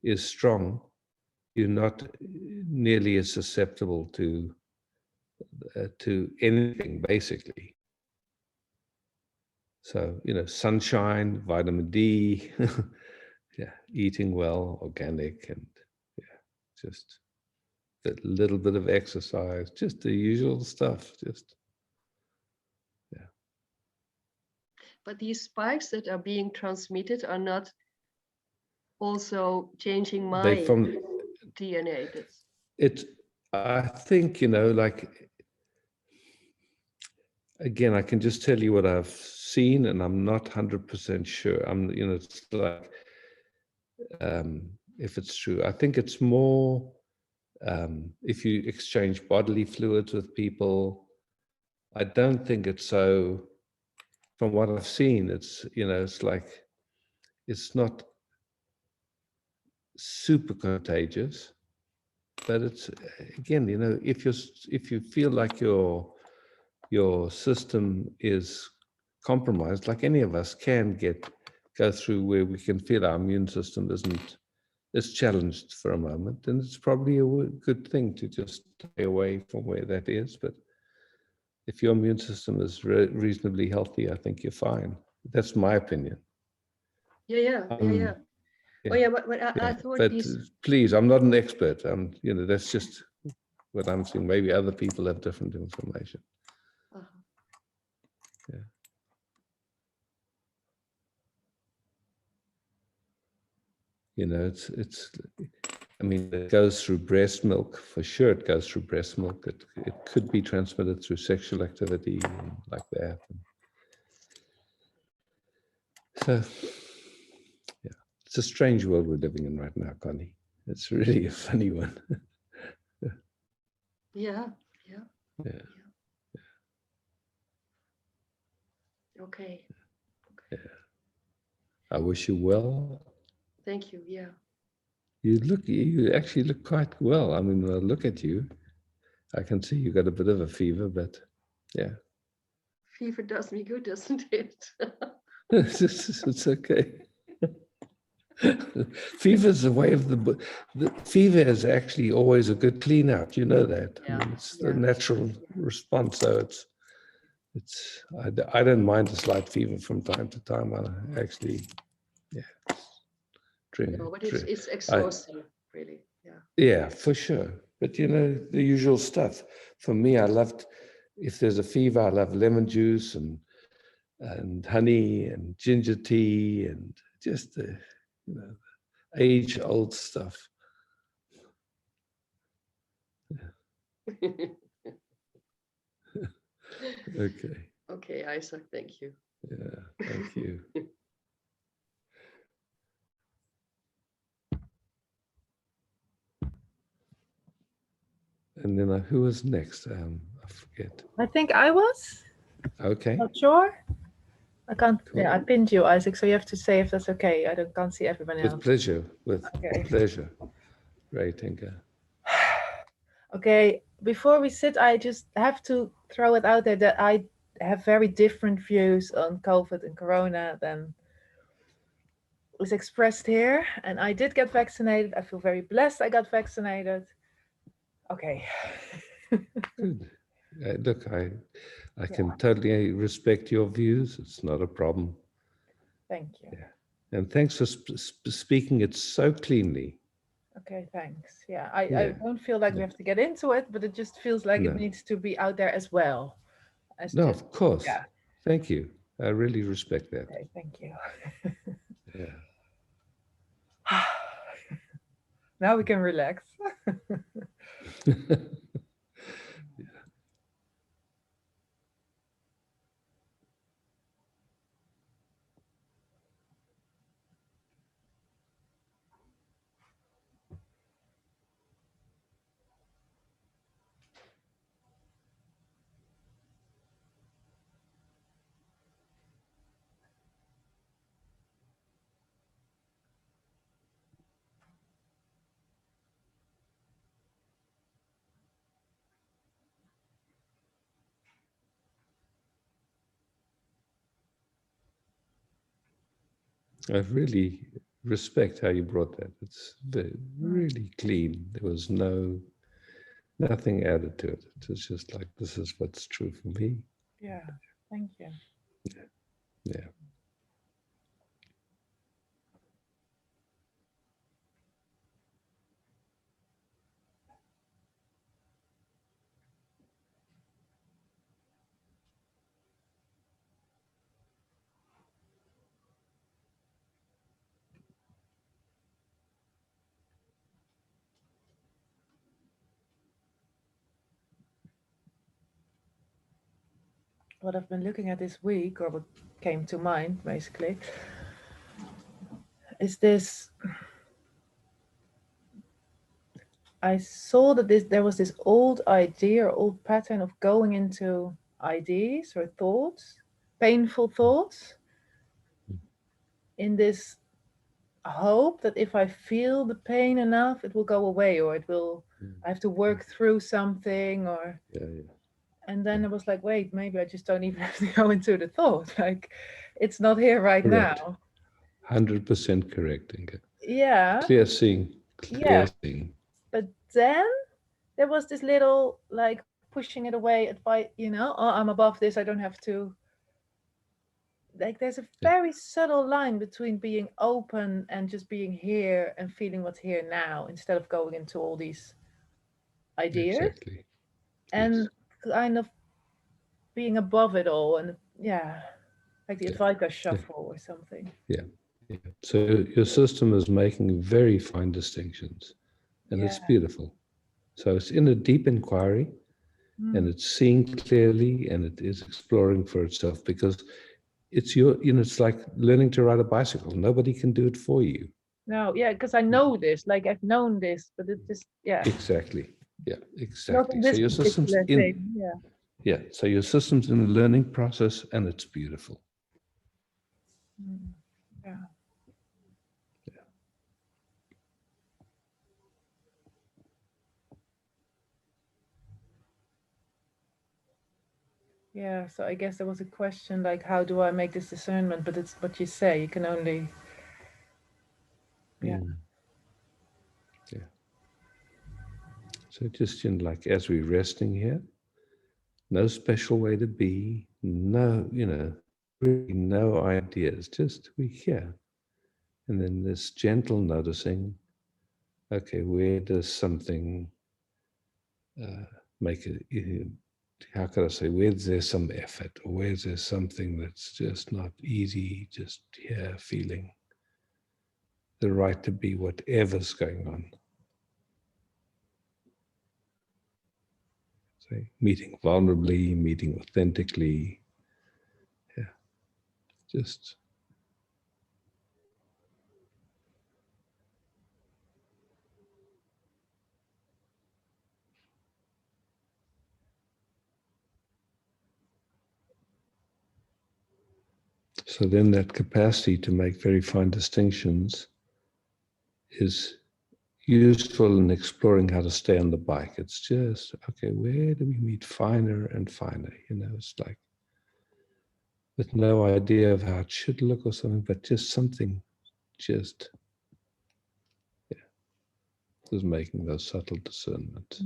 is strong, you're not nearly as susceptible to anything, basically. So, sunshine, vitamin D, yeah, eating well, organic, and yeah, just a little bit of exercise, just the usual stuff. Just But these spikes that are being transmitted are not also changing they my from DNA. That's it. I think like, again, I can just tell you what I've seen, and I'm not 100% sure. It's like, if it's true, I think it's more if you exchange bodily fluids with people. I don't think it's so. From what I've seen, it's like, it's not super contagious, but it's, again, if you feel like your system is compromised, like any of us can go through, where we can feel our immune system is challenged for a moment, and it's probably a good thing to just stay away from where that is. But if your immune system is reasonably healthy, I think you're fine. That's my opinion. yeah. Yeah. Oh yeah, but I thought But these. please, I'm not an expert. That's just what I'm saying. Maybe other people have different information. Yeah. It's. I mean, it goes through breast milk for sure. It goes through breast milk. It could be transmitted through sexual activity and like that. So, yeah, it's a strange world we're living in right now, Connie. It's really a funny one. Yeah. Okay. Yeah. I wish you well. Thank you. Yeah. You actually look quite well. I mean, when I look at you, I can see you got a bit of a fever, but yeah. Fever does me good, doesn't it? It's okay. Fever is the way of the fever is actually always a good clean out. You know that. Yeah. I mean, it's the natural response. So I don't mind a slight fever from time to time. I actually, yeah, drink. No, but it's I, exhausting, really. Yeah. yeah, for sure. But the usual stuff. For me, if there's a fever, I love lemon juice and honey and ginger tea and just the age-old stuff. Okay. Okay, Isaac, thank you. Yeah, thank you. And then who was next? I forget. I think I was. Okay. Not sure. I can't. Cool. Yeah, I pinned you, Isaac. So you have to say if that's okay. Can't see everyone else. With pleasure. With Okay. pleasure. Great, Inga. Okay. Before we sit, I just have to throw it out there that I have very different views on COVID and Corona than was expressed here. And I did get vaccinated. I feel very blessed I got vaccinated. Okay. Good. Look, I can totally respect your views. It's not a problem. Thank you. Yeah. And thanks for speaking it so cleanly. Okay, thanks. Yeah, I don't feel like we have to get into it, but it just feels like it needs to be out there as well. No, of course. Yeah. Thank you. I really respect that. Okay, thank you. Yeah. Now we can relax. I really respect how you brought that. It's really clean. There was nothing added to it. It was just like, this is what's true for me. Yeah, thank you. Yeah. What I've been looking at this week, or what came to mind basically, is this. I saw that there was this old idea or old pattern of going into ideas or thoughts, painful thoughts, in this hope that if I feel the pain enough, it will go away, or it will, I have to work through something, or. Yeah. And then I was like, wait, maybe I just don't even have to go into the thought. Like, it's not here right Correct. now. 100% correct, Inge. Yeah. Clear seeing. Yeah. But then there was this little, like, pushing it away by, oh, I'm above this, I don't have to. Like, there's a very subtle line between being open and just being here and feeling what's here now, instead of going into all these ideas. Exactly. And kind of being above it all, and like the Advaita shuffle or something. Yeah. So your system is making very fine distinctions, and it's beautiful. So it's in a deep inquiry, and it's seeing clearly, and it is exploring for itself, because it's it's like learning to ride a bicycle. Nobody can do it for you. No, because I know this, like I've known this, but it just, Exactly. Yeah, not exactly. in So this your system's particular in. thing. Yeah. So your system's in a learning process, and it's beautiful. Yeah. Yeah, so I guess there was a question like, how do I make this discernment? But it's what you say, you can only. Yeah. So just like as we're resting here, no special way to be, no, really no ideas, just we here. And then this gentle noticing, okay, where does something make it, how could I say, where's there some effort, or where's there something that's just not easy, just here feeling the right to be whatever's going on. So meeting vulnerably, meeting authentically, just so then that capacity to make very fine distinctions is useful in exploring how to stay on the bike. It's just, okay, where do we meet finer and finer? It's like with no idea of how it should look or something, but just something just making those subtle discernments.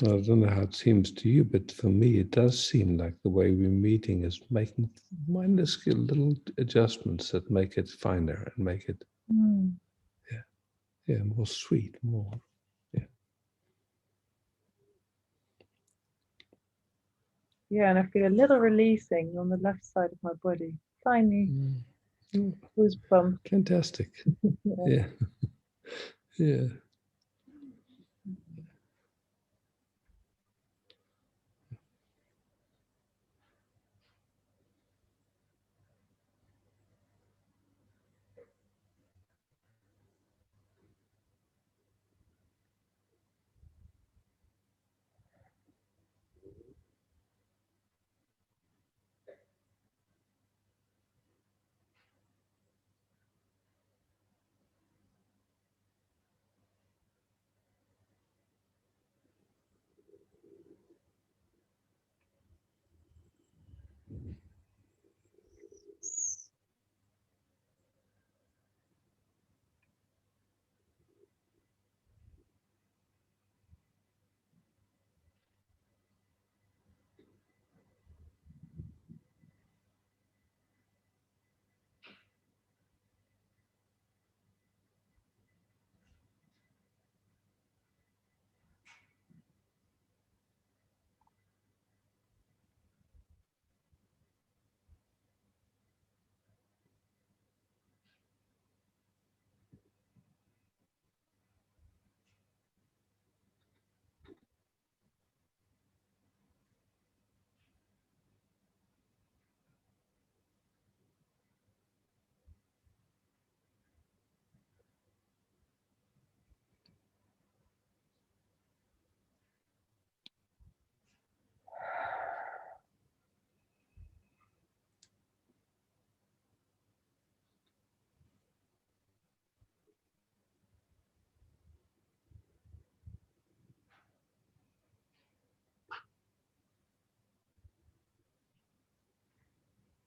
I don't know how it seems to you, but for me, it does seem like the way we're meeting is making minuscule little adjustments that make it finer and make it, more sweet, more, Yeah, and I feel a little releasing on the left side of my body. Tiny goosebumps. Fantastic. Yeah. Yeah.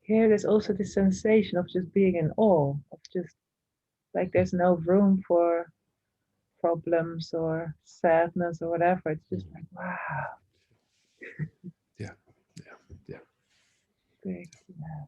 Here, there's also this sensation of just being in awe, of just like there's no room for problems or sadness or whatever. It's just like, wow. Yeah. Yeah. Yeah. Big, yeah.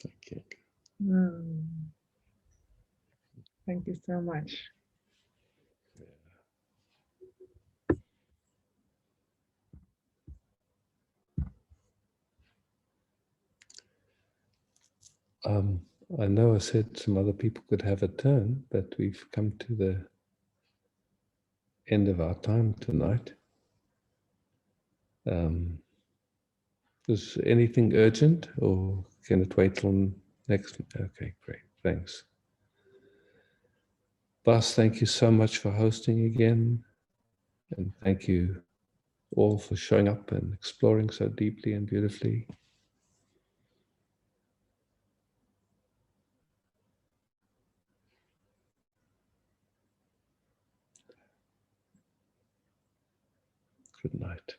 Okay. Mm. Thank you so much. I know I said some other people could have a turn, but we've come to the end of our time tonight. Is anything urgent, or can it wait till next? Okay, great, thanks. Bas, thank you so much for hosting again, and thank you all for showing up and exploring so deeply and beautifully. Good night.